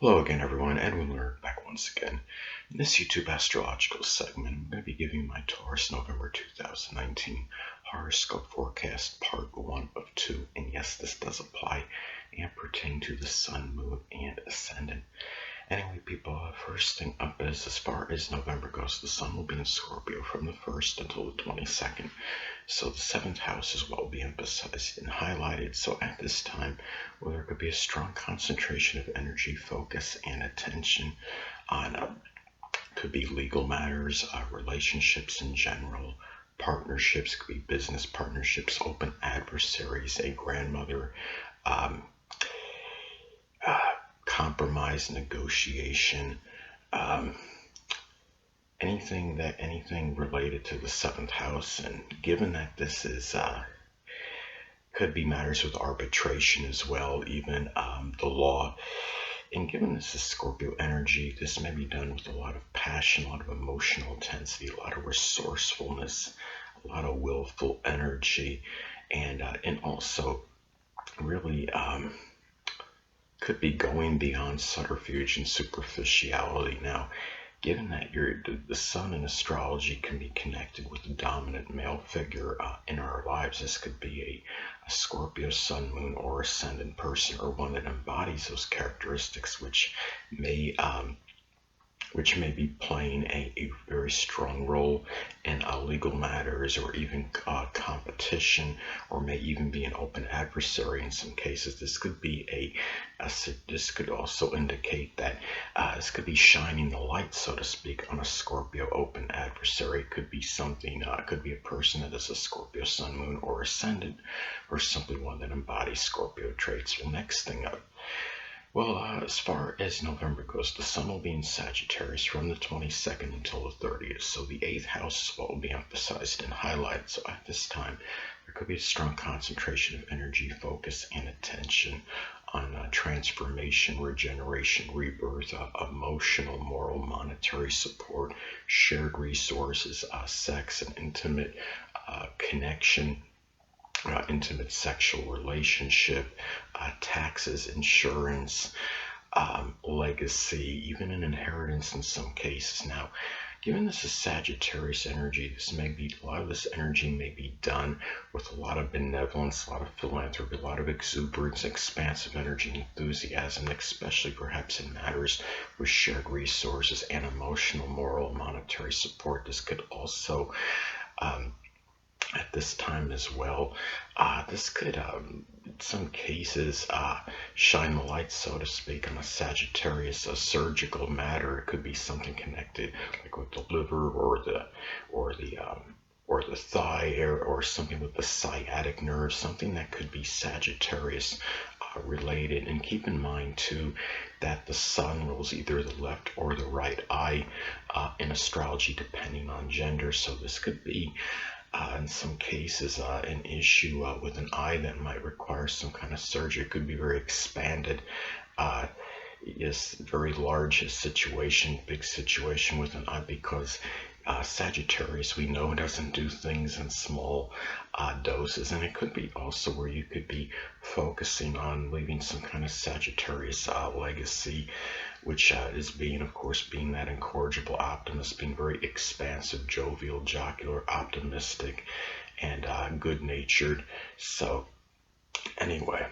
Hello again, everyone. Edwin Learnard back once again. In this YouTube astrological segment, I'm going to be giving my Taurus November 2019 horoscope forecast part 1 of 2. And yes, this does apply and pertain to the Sun, Moon, and Ascendant. Anyway, people, first thing up is as far as November goes, the Sun will be in Scorpio from the 1st until the 22nd. So the 7th house is what will be emphasized and highlighted. So at this time, well, there could be a strong concentration of energy, focus, and attention on could be legal matters, relationships in general, partnerships, could be business partnerships, open adversaries, a grandmother, um, compromise, negotiation, anything related to the 7th house. And given that this is could be matters with arbitration as well, even the law. And given this is Scorpio energy, this may be done with a lot of passion, a lot of emotional intensity, a lot of resourcefulness, a lot of willful energy, and also really could be going beyond subterfuge and superficiality. Now, given that the Sun in astrology can be connected with the dominant male figure in our lives, this could be a Scorpio Sun, Moon, or Ascendant person, or one that embodies those characteristics, which may be playing a very strong role in legal matters, or even competition, or may even be an open adversary in some cases. This could be this could also indicate that this could be shining the light, so to speak, on a Scorpio open adversary. It could be something, could be a person that is a Scorpio Sun, Moon, or Ascendant, or simply one that embodies Scorpio traits. The next thing up, well, as far as November goes, the Sun will be in Sagittarius from the 22nd until the 30th. So the 8th house is what will be emphasized and highlighted. So at this time, there could be a strong concentration of energy, focus, and attention on transformation, regeneration, rebirth, emotional, moral, monetary support, shared resources, sex and intimate connection, intimate sexual relationship, taxes, insurance, legacy, even an inheritance in some cases. Now, given this is Sagittarius energy, a lot of this energy may be done with a lot of benevolence, a lot of philanthropy, a lot of exuberance, expansive energy, enthusiasm, especially perhaps in matters with shared resources and emotional, moral, monetary support. This could also at this time as well, this could in some cases shine the light, so to speak, on a Sagittarius, a surgical matter. It could be something connected like with the liver, or the thigh, or something with the sciatic nerve, something that could be Sagittarius related. And keep in mind too that the Sun rules either the left or the right eye in astrology, depending on gender. So this could be in some cases an issue with an eye that might require some kind of surgery. It could be very expanded, yes, very large situation, big situation with an eye, because Sagittarius, we know, doesn't do things in small doses. And it could be also where you could be focusing on leaving some kind of Sagittarius legacy, which is being, of course, being that incorrigible optimist, being very expansive, jovial, jocular, optimistic, and good-natured. So anyway,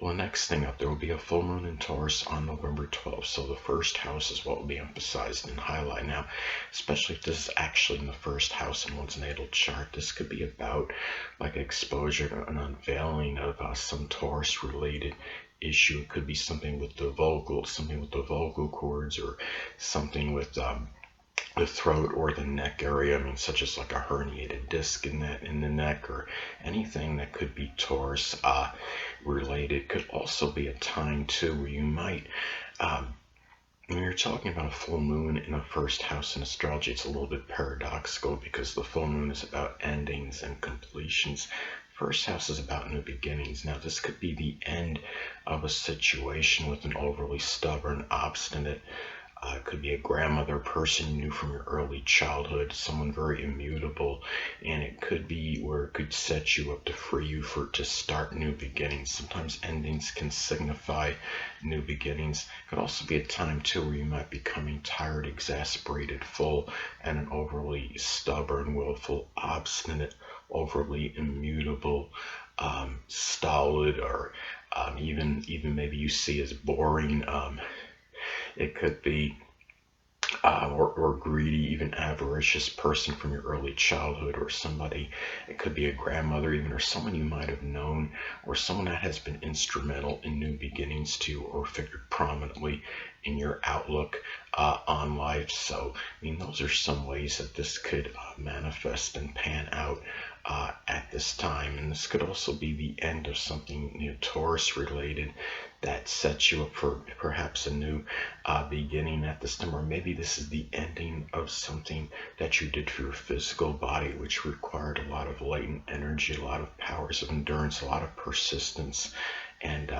well, the next thing up, there will be a full moon in Taurus on November 12th. So the first house is what will be emphasized and highlighted. Now, especially if this is actually in the first house in one's natal chart, this could be about like exposure, an unveiling of some Taurus-related issue. It could be something with the vocal cords, or something with the throat or the neck area. I mean, such as like a herniated disc in the neck, or anything that could be Taurus related. Could also be a time too where you might when you're talking about a full moon in a first house in astrology, it's a little bit paradoxical, because the full moon is about endings and completions. First house is about new beginnings. Now, this could be the end of a situation with an overly stubborn, obstinate It could be a grandmother, person you knew from your early childhood, someone very immutable, and it could be where it could set you up to free you to start new beginnings. Sometimes endings can signify new beginnings. It could also be a time too where you might be becoming tired, exasperated, full, and an overly stubborn, willful, obstinate, overly immutable, stolid, or even maybe you see as boring. It could be or greedy, even avaricious person from your early childhood, or somebody, it could be a grandmother even, or someone you might have known, or someone that has been instrumental in new beginnings to you, or figured prominently in your outlook on life. So, I mean, those are some ways that this could manifest and pan out at this time. And this could also be the end of something, Taurus related, that sets you up for perhaps a new beginning at this time, or maybe this is the ending of something that you did for your physical body, which required a lot of latent energy, a lot of powers of endurance, a lot of persistence and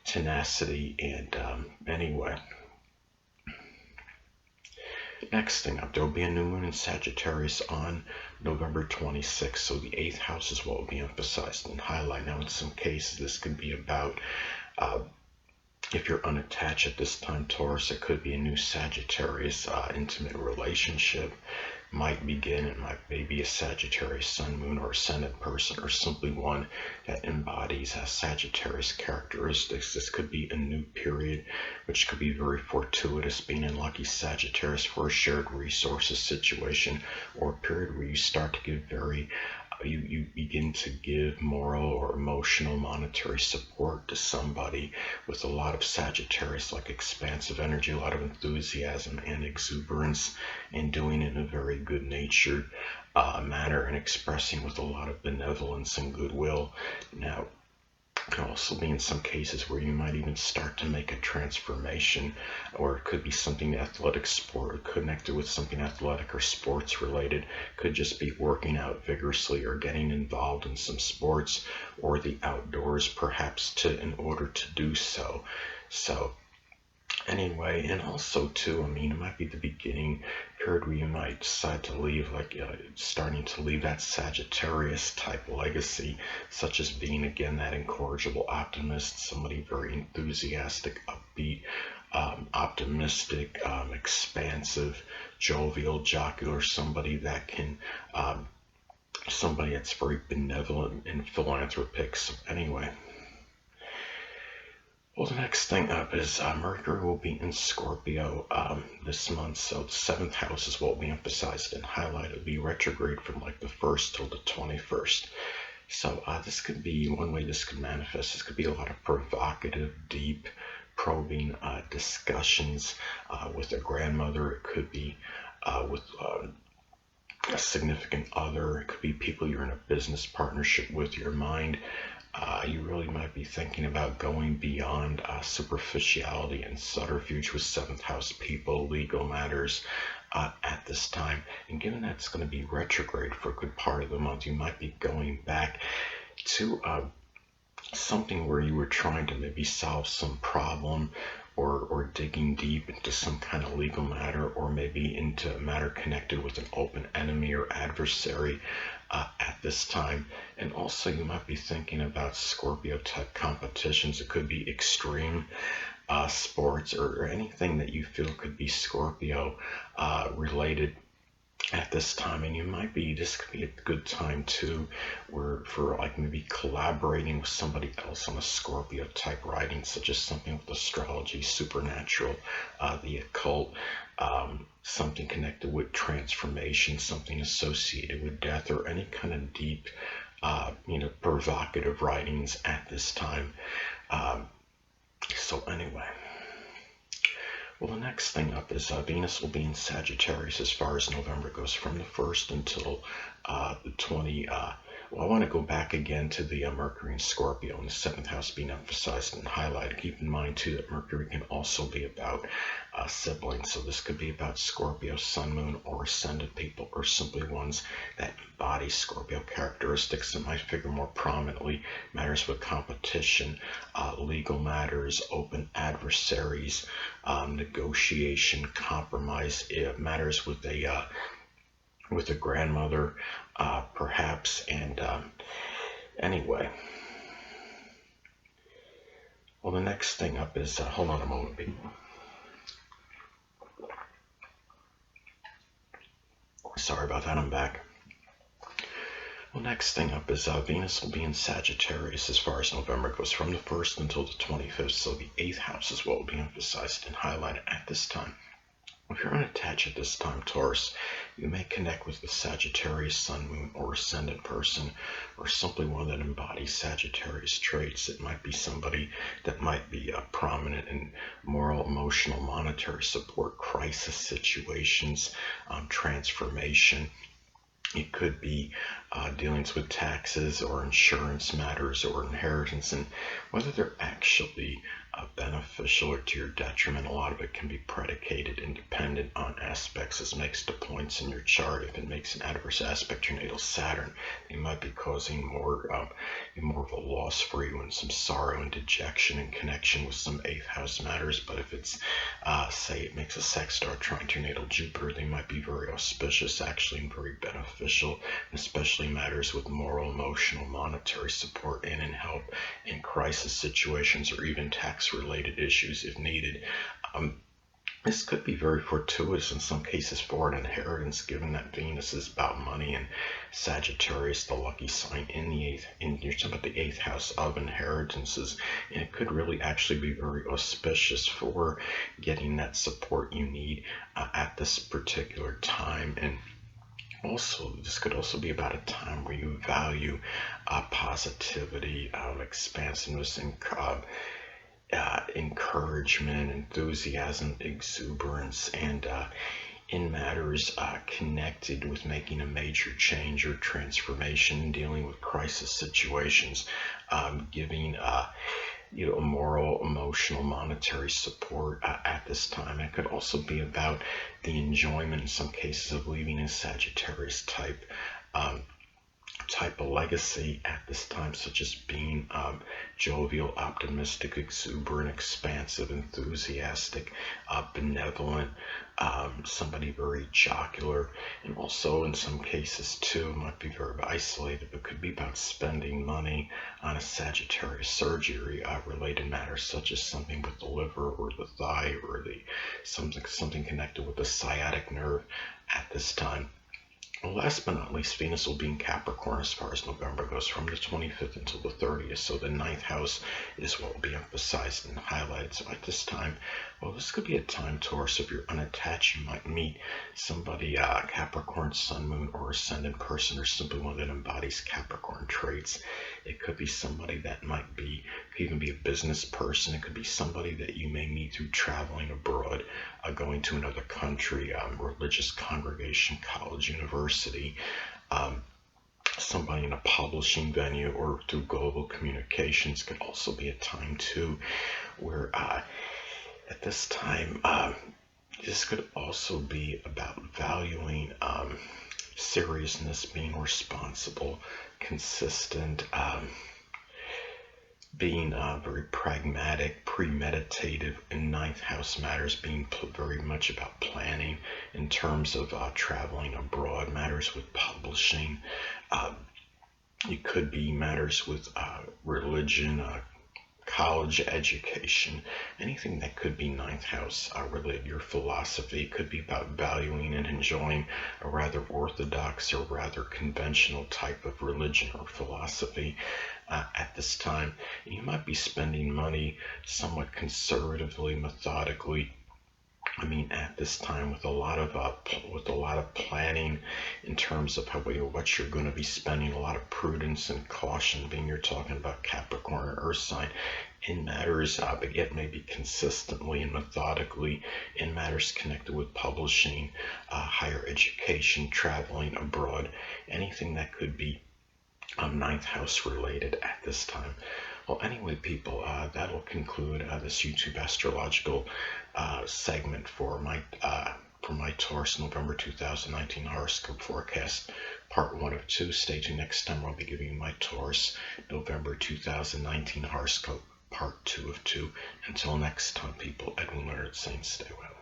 tenacity. And anyway, next thing up, there will be a new moon in Sagittarius on November 26th. So the 8th house is what will be emphasized and highlighted. Now, in some cases, this could be about if you're unattached at this time, Taurus, it could be a new Sagittarius intimate relationship might begin. It might maybe a Sagittarius sun, moon, or ascendant person, or simply one that embodies Sagittarius characteristics. This could be a new period, which could be very fortuitous, being in lucky Sagittarius for a shared resources situation, or a period where you start to give you begin to give moral or emotional, monetary support to somebody with a lot of Sagittarius, like expansive energy, a lot of enthusiasm and exuberance, and doing it in a very good-natured manner, and expressing with a lot of benevolence and goodwill. Now, it can also be in some cases where you might even start to make a transformation, or it could be something athletic, sport connected with something athletic or sports related. Could just be working out vigorously or getting involved in some sports or the outdoors, perhaps in order to do so. So anyway, and also too, I mean, it might be the beginning period where you might decide to leave, like starting to leave that Sagittarius type legacy, such as being again that incorrigible optimist, somebody very enthusiastic, upbeat, optimistic, expansive, jovial, jocular, somebody that can somebody that's very benevolent and philanthropic. So anyway, well, the next thing up is Mercury will be in Scorpio this month, so the 7th house is what will be emphasized and highlighted. It will be retrograde from like the 1st till the 21st. So this could be one way this could manifest. This could be a lot of provocative, deep, probing discussions with a grandmother. It could be with a significant other. It could be people you're in a business partnership with. Your mind, you really might be thinking about going beyond superficiality and subterfuge with 7th house people, legal matters at this time. And given that it's going to be retrograde for a good part of the month, you might be going back to something where you were trying to maybe solve some problem, or digging deep into some kind of legal matter, or maybe into a matter connected with an open enemy or adversary at this time. And also you might be thinking about Scorpio type competitions. It could be extreme sports, or anything that you feel could be Scorpio related at this time. And this could be a good time too, where for like maybe collaborating with somebody else on a Scorpio type writing, such as something with astrology, supernatural, the occult, something connected with transformation, something associated with death, or any kind of deep provocative writings at this time. So anyway, well, the next thing up is Venus will be in Sagittarius as far as November goes, from the 1st until the Well, I want to go back again to the Mercury and Scorpio and the seventh house being emphasized and highlighted. Keep in mind, too, that Mercury can also be about siblings. So this could be about Scorpio, Sun, Moon, or Ascendant people, or simply ones that embody Scorpio characteristics that might figure more prominently. Matters with competition, legal matters, open adversaries, negotiation, compromise. It matters with a grandmother, perhaps. And anyway, well, the next thing up is hold on a moment, people. Sorry about that. I'm back. Well, next thing up is Venus will be in Sagittarius as far as November goes, from the 1st until the 25th. So the 8th house is what will be emphasized and highlighted at this time. If you're unattached at this time, Taurus, you may connect with the Sagittarius, Sun, Moon, or Ascendant person, or simply one that embodies Sagittarius traits. It might be somebody that might be prominent in moral, emotional, monetary support, crisis situations, transformation. It could be dealings with taxes or insurance matters or inheritance, and whether they're actually beneficial or to your detriment, a lot of it can be predicated and dependent on aspects as makes the points in your chart. If it makes an adverse aspect to your natal Saturn, they might be causing more of a loss for you and some sorrow and dejection in connection with some 8th house matters. But if it's say it makes a sextile trine to your natal Jupiter, they might be very auspicious actually and very beneficial, especially matters with moral, emotional, monetary support and help in crisis situations or even tax related issues if needed. This could be very fortuitous in some cases for an inheritance, given that Venus is about money and Sagittarius, the lucky sign in the eighth, you're talking about the 8th house of inheritances, and it could really actually be very auspicious for getting that support you need at this particular time. And also, this could also be about a time where you value positivity, expansiveness, and encouragement, enthusiasm, exuberance, and in matters connected with making a major change or transformation, dealing with crisis situations, giving moral, emotional, monetary support at this time. It could also be about the enjoyment in some cases of leaving a Sagittarius type of legacy at this time, such as being jovial, optimistic, exuberant, expansive, enthusiastic, benevolent, somebody very jocular, and also in some cases too might be very isolated, but could be about spending money on a Sagittarius surgery related matters, such as something with the liver or the thigh or something connected with the sciatic nerve at this time. Well, last but not least, Venus will be in Capricorn as far as November goes, from the 25th until the 30th. So the 9th house is what will be emphasized and highlighted. So at this time, well, this could be a time, Taurus, if you're unattached, you might meet somebody, Capricorn, Sun, Moon, or Ascendant person, or simply one that embodies Capricorn traits. It could be somebody that could even be a business person. It could be somebody that you may meet through traveling abroad, going to another country, religious congregation, college, university, somebody in a publishing venue, or through global communications. Could also be a time too where at this time this could also be about valuing seriousness, being responsible, consistent, being very pragmatic, premeditative in 9th house matters, being very much about planning in terms of traveling abroad, matters with publishing. It could be matters with religion, college education, anything that could be 9th house related. Your philosophy could be about valuing and enjoying a rather orthodox or rather conventional type of religion or philosophy at this time. And you might be spending money somewhat conservatively, methodically. I mean, at this time, with a lot of planning in terms of what you're going to be spending, a lot of prudence and caution, being you're talking about Capricorn or Earth sign, in matters, but yet maybe consistently and methodically in matters connected with publishing, higher education, traveling abroad, anything that could be ninth house related at this time. Well, anyway, people, that'll conclude this YouTube astrological segment for my Taurus November 2019 horoscope forecast, part 1 of 2. Stay tuned next time. I'll be giving you my Taurus November 2019 horoscope, part 2 of 2. Until next time, people, Edwin Learnard saying stay well.